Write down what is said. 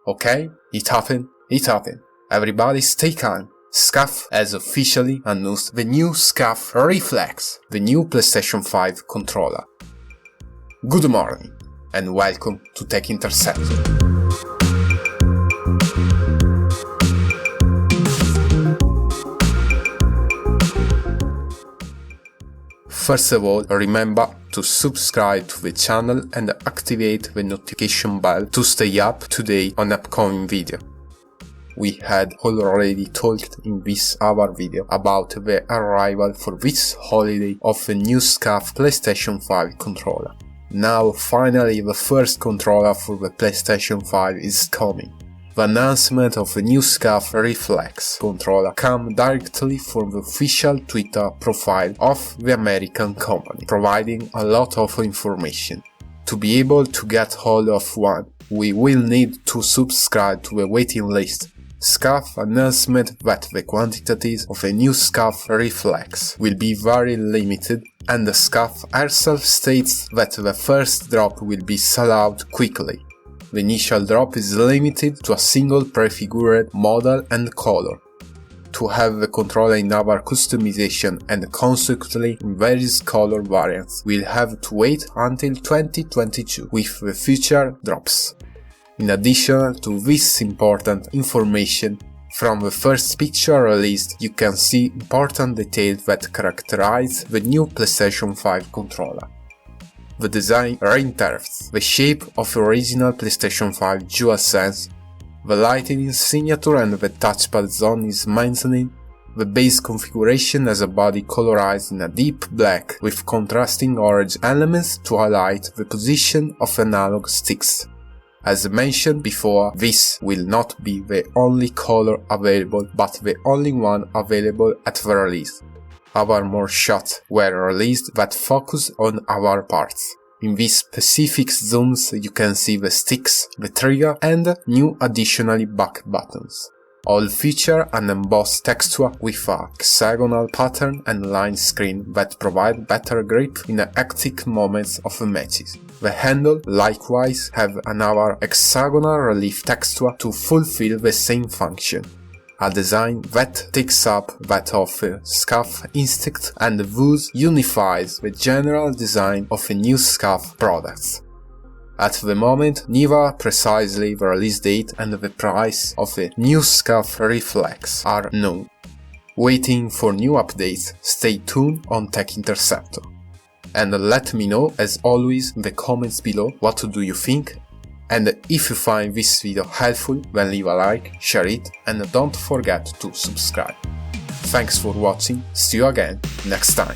Okay, it happened. Everybody stay calm. SCUF has officially announced the new SCUF Reflex, the new PlayStation 5 controller. Good morning, and welcome to Tech Interceptor. First of all, remember to subscribe to the channel and activate the notification bell to stay up to date on upcoming video. We had already talked in this other video about the arrival for this holiday of the new SCUF PlayStation 5 controller. Now finally the first controller for the PlayStation 5 is coming. The announcement of the new SCUF Reflex controller came directly from the official Twitter profile of the American company, providing a lot of information. To be able to get hold of one, we will need to subscribe to the waiting list. SCUF announcement that the quantities of a new SCUF Reflex will be very limited, and the SCUF herself states that the first drop will be sold out quickly. The initial drop is limited to a single prefigured model and color. To have the controller in our customization and consequently in various color variants, we'll have to wait until 2022 with the future drops. In addition to this important information, from the first picture released you can see important details that characterize the new PlayStation 5 controller. The design reinterprets the shape of the original PlayStation 5 DualSense, the lighting signature and the touchpad zone is maintained, the base configuration has a body colorized in a deep black with contrasting orange elements to highlight the position of analog sticks. As mentioned before, this will not be the only color available but the only one available at the release. Our more shots were released that focus on our parts. In these specific zooms you can see the sticks, the trigger and new additionally back buttons. All feature an embossed texture with a hexagonal pattern and line screen that provide better grip in the hectic moments of the matches. The handle likewise have another hexagonal relief texture to fulfill the same function. A design that takes up that of the SCUF instinct and thus unifies the general design of the new SCUF products. At the moment, neither precisely the release date and the price of the new SCUF Reflex are known. Waiting for new updates, stay tuned on Tech Interceptor. And let me know as always in the comments below what do you think. And if you find this video helpful, then leave a like, share it and don't forget to subscribe. Thanks for watching, see you again next time.